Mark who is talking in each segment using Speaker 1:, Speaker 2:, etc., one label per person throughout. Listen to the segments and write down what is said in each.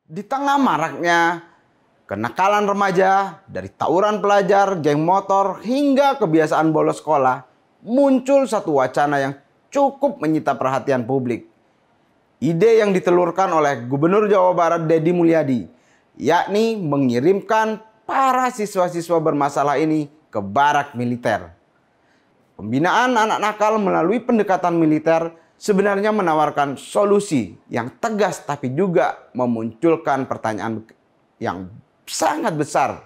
Speaker 1: Di tengah maraknya kenakalan remaja, dari tawuran pelajar, geng motor, hingga kebiasaan bolos sekolah, muncul satu wacana yang cukup menyita perhatian publik. Ide yang ditelurkan oleh Gubernur Jawa Barat Deddy Mulyadi, yakni mengirimkan para siswa-siswa bermasalah ini ke barak militer. Pembinaan anak nakal melalui pendekatan militer sebenarnya menawarkan solusi yang tegas, tapi juga memunculkan pertanyaan yang sangat besar.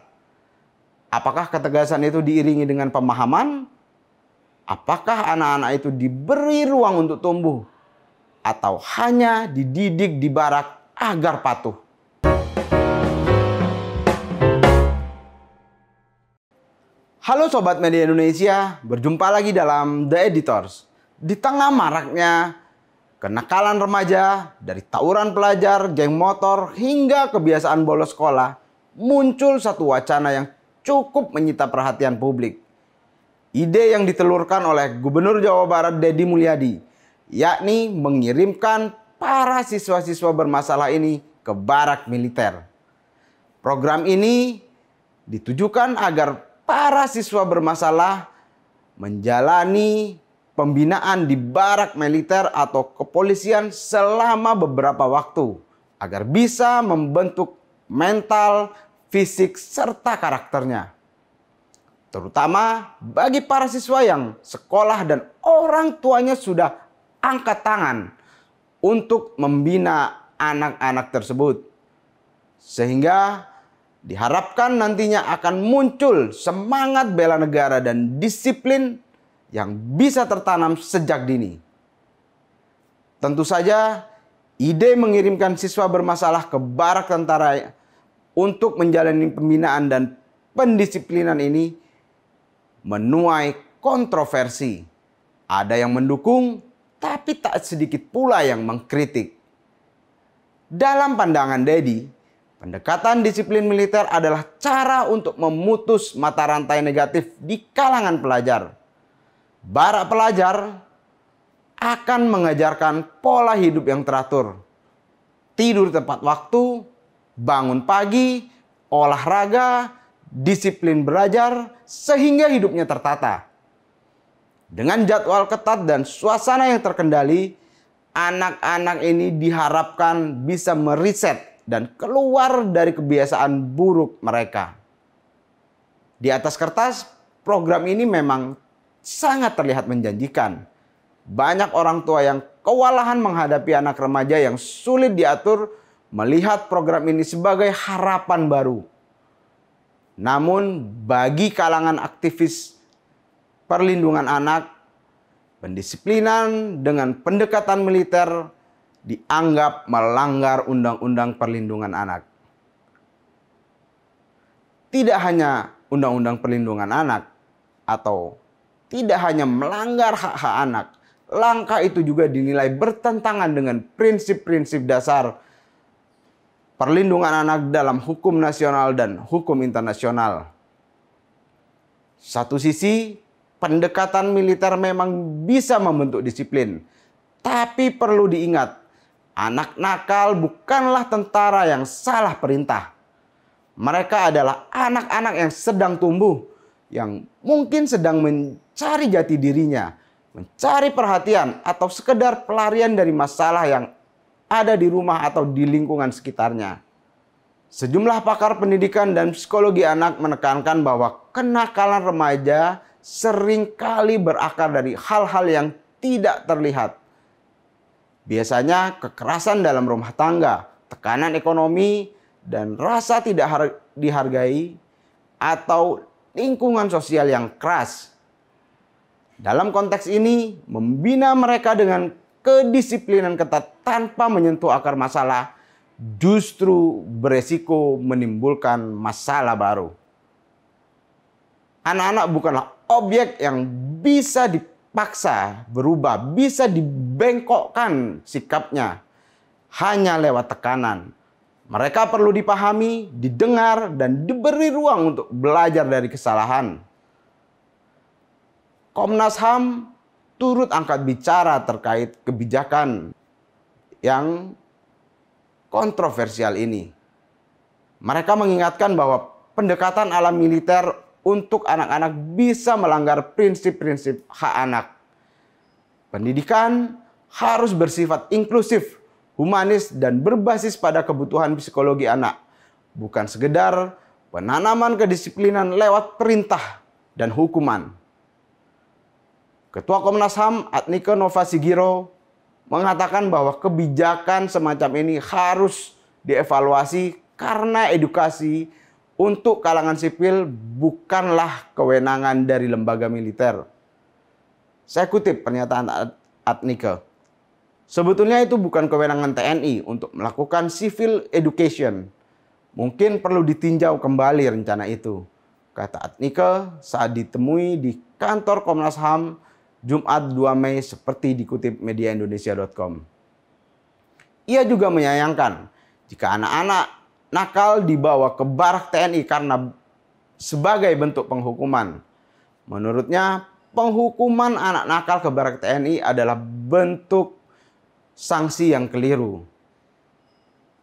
Speaker 1: Apakah ketegasan itu diiringi dengan pemahaman? Apakah anak-anak itu diberi ruang untuk tumbuh? Atau hanya dididik di barak agar patuh? Halo Sobat Media Indonesia, berjumpa lagi dalam The Editors. Di tengah maraknya kenakalan remaja, dari tawuran pelajar, geng motor, hingga kebiasaan bolos sekolah, muncul satu wacana yang cukup menyita perhatian publik. Ide yang ditelurkan oleh Gubernur Jawa Barat Deddy Mulyadi, yakni mengirimkan para siswa-siswa bermasalah ini ke barak militer. Program ini ditujukan agar para siswa bermasalah menjalani pembinaan di barak militer atau kepolisian selama beberapa waktu agar bisa membentuk mental, fisik, serta karakternya. Terutama bagi para siswa yang sekolah dan orang tuanya sudah angkat tangan untuk membina anak-anak tersebut. Sehingga diharapkan nantinya akan muncul semangat bela negara dan disiplin yang bisa tertanam sejak dini. Tentu saja, ide mengirimkan siswa bermasalah ke barak tentara untuk menjalani pembinaan dan pendisiplinan ini menuai kontroversi. Ada yang mendukung, tapi tak sedikit pula yang mengkritik. Dalam pandangan Deddy, pendekatan disiplin militer adalah cara untuk memutus mata rantai negatif di kalangan pelajar. Barak pelajar akan mengajarkan pola hidup yang teratur. Tidur tepat waktu, bangun pagi, olahraga, disiplin belajar, sehingga hidupnya tertata. Dengan jadwal ketat dan suasana yang terkendali, anak-anak ini diharapkan bisa meriset dan keluar dari kebiasaan buruk mereka. Di atas kertas, program ini memang sangat terlihat menjanjikan. Banyak orang tua yang kewalahan menghadapi anak remaja yang sulit diatur melihat program ini sebagai harapan baru. Namun bagi kalangan aktivis perlindungan anak, pendisiplinan dengan pendekatan militer dianggap melanggar Undang-Undang Perlindungan Anak. Tidak hanya Undang-Undang Perlindungan Anak atau tidak hanya melanggar hak-hak anak, langkah itu juga dinilai bertentangan dengan prinsip-prinsip dasar perlindungan anak dalam hukum nasional dan hukum internasional. Satu sisi, pendekatan militer memang bisa membentuk disiplin. Tapi perlu diingat, anak nakal bukanlah tentara yang salah perintah. Mereka adalah anak-anak yang sedang tumbuh, yang mungkin sedang mencari jati dirinya, mencari perhatian, atau sekedar pelarian dari masalah yang ada di rumah atau di lingkungan sekitarnya. Sejumlah pakar pendidikan dan psikologi anak menekankan bahwa kenakalan remaja seringkali berakar dari hal-hal yang tidak terlihat. Biasanya kekerasan dalam rumah tangga, tekanan ekonomi, dan rasa tidak dihargai, atau lingkungan sosial yang keras. Dalam konteks ini, membina mereka dengan kedisiplinan ketat tanpa menyentuh akar masalah justru beresiko menimbulkan masalah baru. Anak-anak bukanlah objek yang bisa dipaksa berubah, bisa dibengkokkan sikapnya hanya lewat tekanan. Mereka perlu dipahami, didengar, dan diberi ruang untuk belajar dari kesalahan. Komnas HAM turut angkat bicara terkait kebijakan yang kontroversial ini. Mereka mengingatkan bahwa pendekatan ala militer untuk anak-anak bisa melanggar prinsip-prinsip hak anak. Pendidikan harus bersifat inklusif, humanis, dan berbasis pada kebutuhan psikologi anak, bukan sekedar penanaman kedisiplinan lewat perintah dan hukuman. Ketua Komnas HAM Adnike Nova Sigiro mengatakan bahwa kebijakan semacam ini harus dievaluasi karena edukasi untuk kalangan sipil bukanlah kewenangan dari lembaga militer. Saya kutip pernyataan Adnike. Sebetulnya itu bukan kewenangan TNI untuk melakukan civil education. Mungkin perlu ditinjau kembali rencana itu, kata Adnike saat ditemui di kantor Komnas HAM Jumat 2 Mei seperti dikutip mediaindonesia.com. Ia juga menyayangkan jika anak-anak nakal dibawa ke barak TNI karena sebagai bentuk penghukuman. Menurutnya, penghukuman anak nakal ke barak TNI adalah bentuk sanksi yang keliru.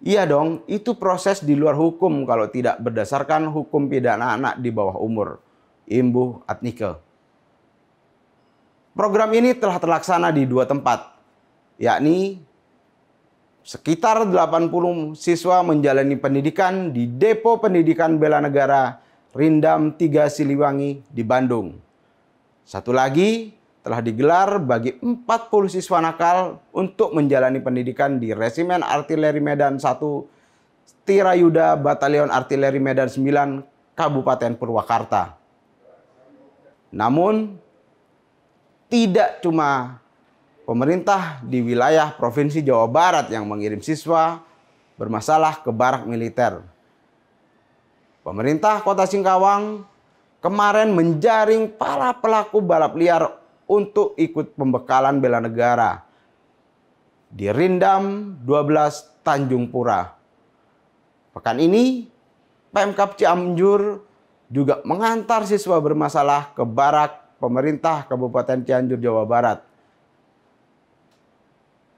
Speaker 1: Iya dong, itu proses di luar hukum kalau tidak berdasarkan hukum pidana anak di bawah umur, imbuh Adnike. Program ini telah terlaksana di 2 tempat, yakni sekitar 80 siswa menjalani pendidikan di Depo Pendidikan Bela Negara Rindam 3 Siliwangi di Bandung. Satu lagi telah digelar bagi 40 siswa nakal untuk menjalani pendidikan di Resimen Artileri Medan 1 Tirayuda Batalion Artileri Medan 9 Kabupaten Purwakarta. Namun, tidak cuma pemerintah di wilayah Provinsi Jawa Barat yang mengirim siswa bermasalah ke barak militer. Pemerintah Kota Singkawang kemarin menjaring para pelaku balap liar untuk ikut pembekalan bela negara di Rindam 12 Tanjung Pura. Pekan ini, Pemkab Cianjur juga mengantar siswa bermasalah ke barak pemerintah Kabupaten Cianjur, Jawa Barat.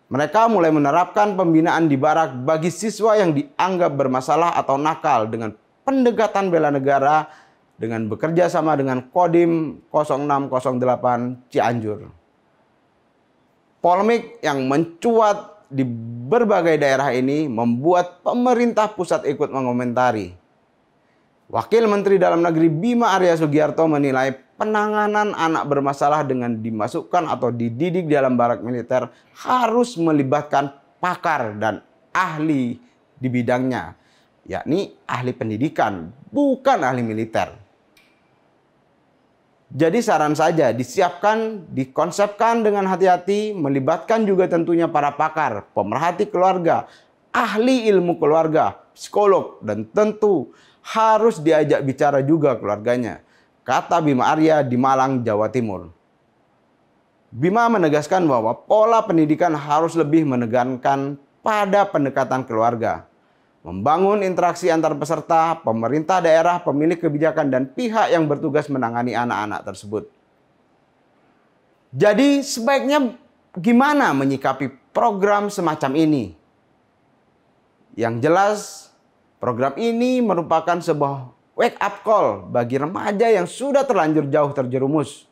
Speaker 1: Mereka mulai menerapkan pembinaan di barak bagi siswa yang dianggap bermasalah atau nakal dengan pendekatan bela negara dengan bekerja sama dengan Kodim 0608 Cianjur. Polemik yang mencuat di berbagai daerah ini membuat pemerintah pusat ikut mengomentari. Wakil Menteri Dalam Negeri Bima Arya Sugiarto menilai penanganan anak bermasalah dengan dimasukkan atau dididik di dalam barak militer harus melibatkan pakar dan ahli di bidangnya, yakni ahli pendidikan, bukan ahli militer. Jadi saran saja disiapkan, dikonsepkan dengan hati-hati, melibatkan juga tentunya para pakar, pemerhati keluarga, ahli ilmu keluarga, psikolog, dan tentu harus diajak bicara juga keluarganya, kata Bima Arya di Malang, Jawa Timur. Bima menegaskan bahwa pola pendidikan harus lebih menekankan pada pendekatan keluarga, membangun interaksi antar peserta, pemerintah daerah, pemilik kebijakan, dan pihak yang bertugas menangani anak-anak tersebut. Jadi sebaiknya gimana menyikapi program semacam ini? Yang jelas, program ini merupakan sebuah wake up call bagi remaja yang sudah terlanjur jauh terjerumus.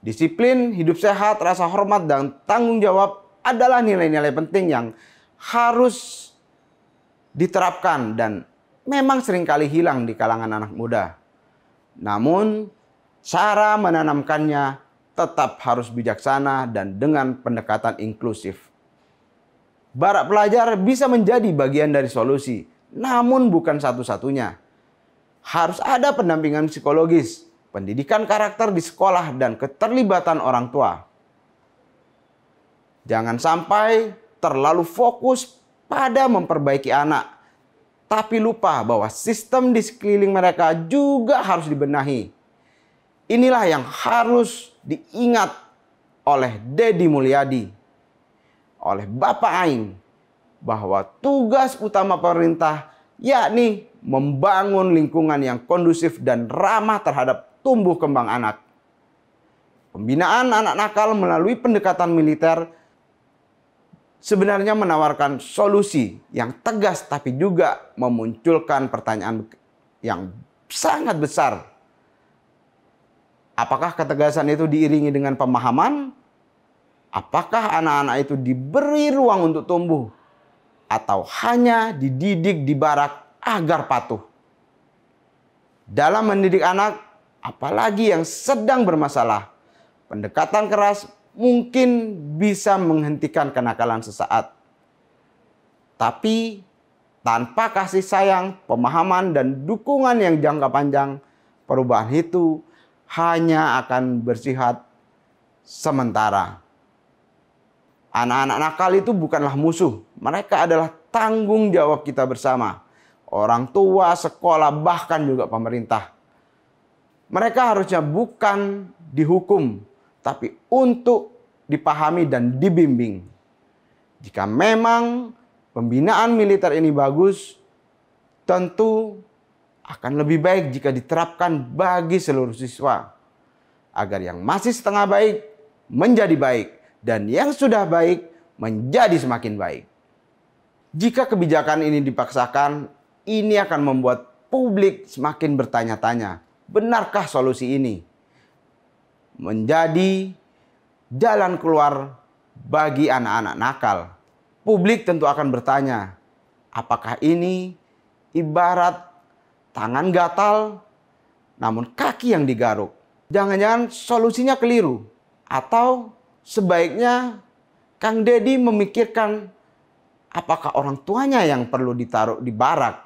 Speaker 1: Disiplin, hidup sehat, rasa hormat, dan tanggung jawab adalah nilai-nilai penting yang harus diterapkan dan memang seringkali hilang di kalangan anak muda. Namun, cara menanamkannya tetap harus bijaksana dan dengan pendekatan inklusif. Barak pelajar bisa menjadi bagian dari solusi, namun bukan satu-satunya. Harus ada pendampingan psikologis, pendidikan karakter di sekolah, dan keterlibatan orang tua. Jangan sampai terlalu fokus pada memperbaiki anak, tapi lupa bahwa sistem di sekeliling mereka juga harus dibenahi. Inilah yang harus diingat oleh Deddy Mulyadi, oleh Bapak Aing, bahwa tugas utama pemerintah yakni membangun lingkungan yang kondusif dan ramah terhadap tumbuh kembang anak. Pembinaan anak nakal melalui pendekatan militer sebenarnya menawarkan solusi yang tegas tapi juga memunculkan pertanyaan yang sangat besar. Apakah ketegasan itu diiringi dengan pemahaman? Apakah anak-anak itu diberi ruang untuk tumbuh? Atau hanya dididik di barak agar patuh? Dalam mendidik anak, apalagi yang sedang bermasalah, pendekatan keras mungkin bisa menghentikan kenakalan sesaat. Tapi tanpa kasih sayang, pemahaman, dan dukungan yang jangka panjang, perubahan itu hanya akan bersifat sementara. Anak-anak nakal itu bukanlah musuh. Mereka adalah tanggung jawab kita bersama. Orang tua, sekolah, bahkan juga pemerintah. Mereka harusnya bukan dihukum, tapi untuk dipahami dan dibimbing. Jika memang pembinaan militer ini bagus, tentu akan lebih baik jika diterapkan bagi seluruh siswa. Agar yang masih setengah baik menjadi baik. Dan yang sudah baik menjadi semakin baik. Jika kebijakan ini dipaksakan, ini akan membuat publik semakin bertanya-tanya. Benarkah solusi ini menjadi jalan keluar bagi anak-anak nakal? Publik tentu akan bertanya, apakah ini ibarat tangan gatal namun kaki yang digaruk? Jangan-jangan solusinya keliru. Atau sebaiknya Kang Deddy memikirkan apakah orang tuanya yang perlu ditaruh di barak